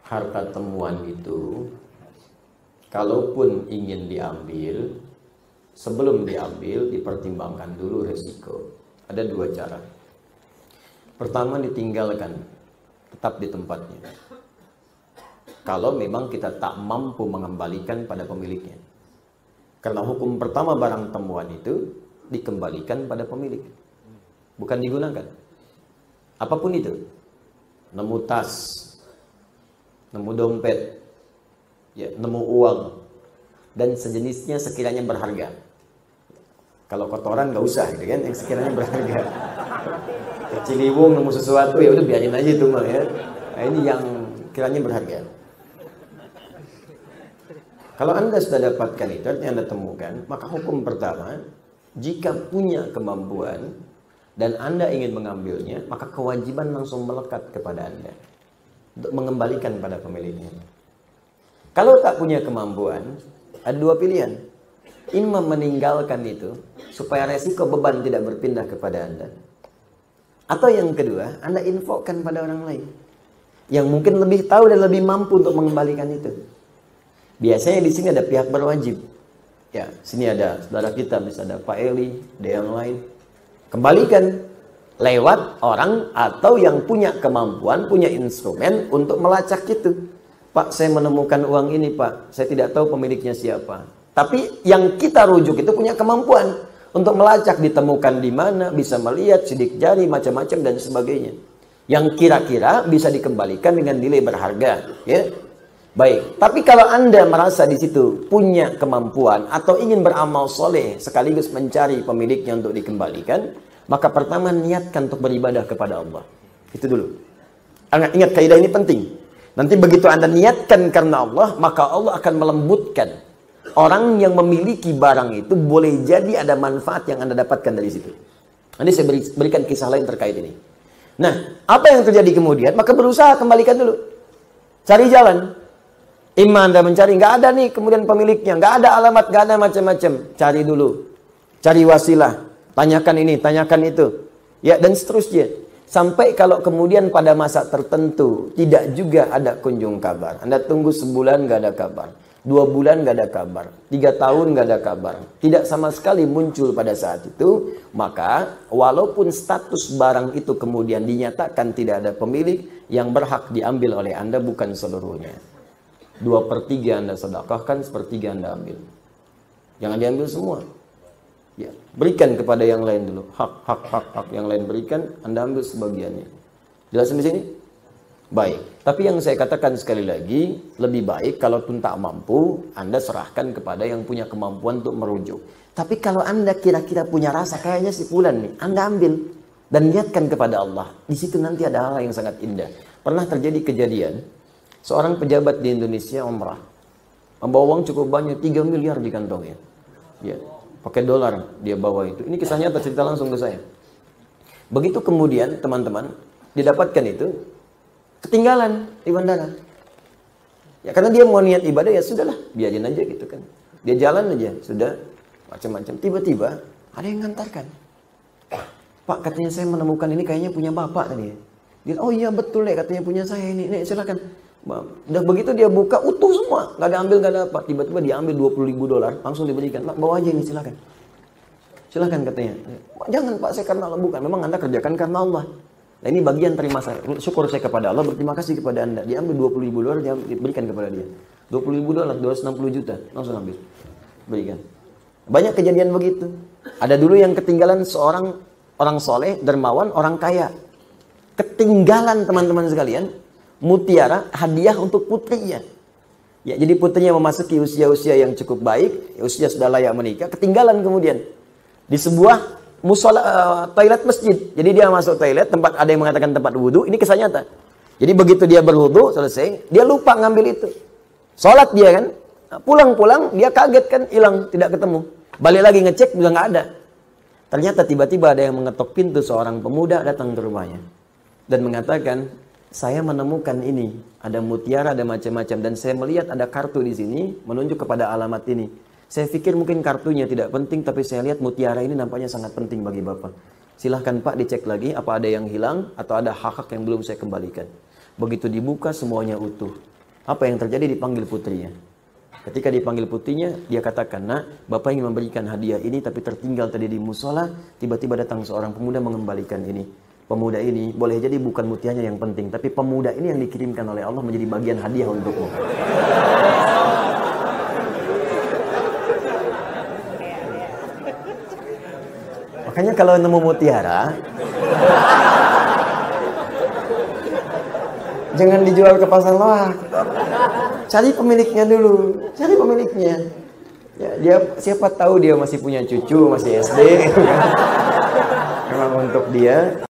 harta temuan itu, kalaupun ingin diambil, sebelum diambil dipertimbangkan dulu resiko. Ada dua cara. Pertama, ditinggalkan, tetap di tempatnya. Kalau memang kita tak mampu mengembalikan pada pemiliknya. Karena hukum pertama barang temuan itu dikembalikan pada pemilik, bukan digunakan. Apapun itu, nemu tas, nemu dompet, ya, nemu uang, dan sejenisnya sekiranya berharga. Kalau kotoran nggak usah, gitu kan, yang sekiranya berharga. Ciliwung nemu sesuatu, ya udah biarin aja itu mah ya. Nah, ini yang kiranya berharga. Kalau Anda sudah dapatkan itu, artinya Anda temukan, maka hukum pertama, jika punya kemampuan dan Anda ingin mengambilnya, maka kewajiban langsung melekat kepada Anda untuk mengembalikan pada pemiliknya. Kalau tak punya kemampuan, ada dua pilihan. Imam meninggalkan itu supaya resiko beban tidak berpindah kepada Anda. Atau yang kedua, Anda infokkan pada orang lain yang mungkin lebih tahu dan lebih mampu untuk mengembalikan itu. Biasanya di sini ada pihak berwajib. Ya, sini ada saudara kita, misalnya ada Pak Eli, ada yang lain. Kembalikan lewat orang atau yang punya kemampuan, punya instrumen untuk melacak itu. Pak, saya menemukan uang ini, Pak. Saya tidak tahu pemiliknya siapa. Tapi yang kita rujuk itu punya kemampuan untuk melacak, ditemukan di mana, bisa melihat sidik jari, macam-macam dan sebagainya. Yang kira-kira bisa dikembalikan dengan nilai berharga, ya. Baik, tapi kalau Anda merasa di situ punya kemampuan atau ingin beramal soleh sekaligus mencari pemiliknya untuk dikembalikan, maka pertama niatkan untuk beribadah kepada Allah. Itu dulu. Ingat, kaidah ini penting. Nanti begitu Anda niatkan karena Allah, maka Allah akan melembutkan. Orang yang memiliki barang itu boleh jadi ada manfaat yang Anda dapatkan dari situ. Nanti saya berikan kisah lain terkait ini. Nah, apa yang terjadi kemudian? Maka berusaha kembalikan dulu. Cari jalan. Imam Anda mencari, nggak ada nih kemudian pemiliknya, nggak ada alamat, nggak ada macam-macam. Cari dulu, cari wasilah, tanyakan ini, tanyakan itu, ya, dan seterusnya. Sampai kalau kemudian pada masa tertentu tidak juga ada kunjung kabar. Anda tunggu sebulan nggak ada kabar, 2 bulan nggak ada kabar, 3 tahun nggak ada kabar, tidak sama sekali muncul pada saat itu. Maka walaupun status barang itu kemudian dinyatakan tidak ada pemilik, yang berhak diambil oleh Anda bukan seluruhnya. 2/3 Anda sedekahkan, 1/3 Anda ambil. Jangan diambil semua. Ya, berikan kepada yang lain dulu. Hak yang lain berikan, Anda ambil sebagiannya. Jelas di sini? Baik. Tapi yang saya katakan sekali lagi, lebih baik kalaupun tak mampu, Anda serahkan kepada yang punya kemampuan untuk merujuk. Tapi kalau Anda kira-kira punya rasa kayaknya si fulan nih, Anda ambil dan niatkan kepada Allah. Di situ nanti ada hal yang sangat indah. Pernah terjadi kejadian seorang pejabat di Indonesia umrah, membawa uang cukup banyak, 3 miliar di kantongnya. Ya, pakai dolar dia bawa itu. Ini kisahnya tercerita langsung ke saya. Begitu kemudian teman-teman didapatkan itu, ketinggalan di bandara. Ya karena dia mau niat ibadah, ya sudahlah, biarin aja gitu kan. Dia jalan aja, sudah macam-macam. Tiba-tiba ada yang ngantarkan. Pak, katanya saya menemukan ini kayaknya punya bapak tadi. Dia, oh iya betul deh, katanya punya saya ini. Nih silakan. Udah begitu dia buka utuh semua, nggak ada ambil, nggak ada apa. Tiba-tiba dia ambil 20.000 dolar, langsung diberikan. Pak, bawa aja ini, silakan. Silakan katanya. Jangan Pak, saya karena Allah, bukan. Memang Anda kerjakan karena Allah. Nah ini bagian terima saya. Syukur saya kepada Allah, berterima kasih kepada Anda. Dia ambil 20.000 dolar, dia berikan kepada dia. 20.000 dolar, 260 juta, langsung ambil, berikan. Banyak kejadian begitu. Ada dulu yang ketinggalan seorang orang soleh, dermawan, orang kaya. Ketinggalan teman-teman sekalian, mutiara hadiah untuk putrinya. Ya, jadi putrinya memasuki usia-usia yang cukup baik, usia sudah layak menikah, ketinggalan kemudian di sebuah musola, toilet masjid. Jadi dia masuk toilet, tempat ada yang mengatakan tempat wudhu, ini kisah nyata. Jadi begitu dia berwudhu selesai, dia lupa ngambil itu. Sholat dia kan, pulang-pulang dia kaget kan, hilang, tidak ketemu. Balik lagi ngecek juga nggak ada. Ternyata tiba-tiba ada yang mengetok pintu, seorang pemuda datang ke rumahnya dan mengatakan, saya menemukan ini, ada mutiara, ada macam-macam, dan saya melihat ada kartu di sini menunjuk kepada alamat ini. Saya pikir mungkin kartunya tidak penting, tapi saya lihat mutiara ini nampaknya sangat penting bagi Bapak. Silahkan Pak dicek lagi apa ada yang hilang atau ada hak-hak yang belum saya kembalikan. Begitu dibuka semuanya utuh. Apa yang terjadi? Dipanggil putrinya. Ketika dipanggil putrinya, dia katakan, "Nak, bapak ingin memberikan hadiah ini, tapi tertinggal tadi di musola. Tiba-tiba datang seorang pemuda mengembalikan ini. Pemuda ini boleh jadi bukan mutiaranya yang penting, tapi pemuda ini yang dikirimkan oleh Allah menjadi bagian hadiah untukmu." Makanya kalau nemu mutiara, jangan dijual ke pasar loak. Cari pemiliknya dulu, cari pemiliknya. Ya, dia siapa tahu dia masih punya cucu, masih SD. Memang untuk dia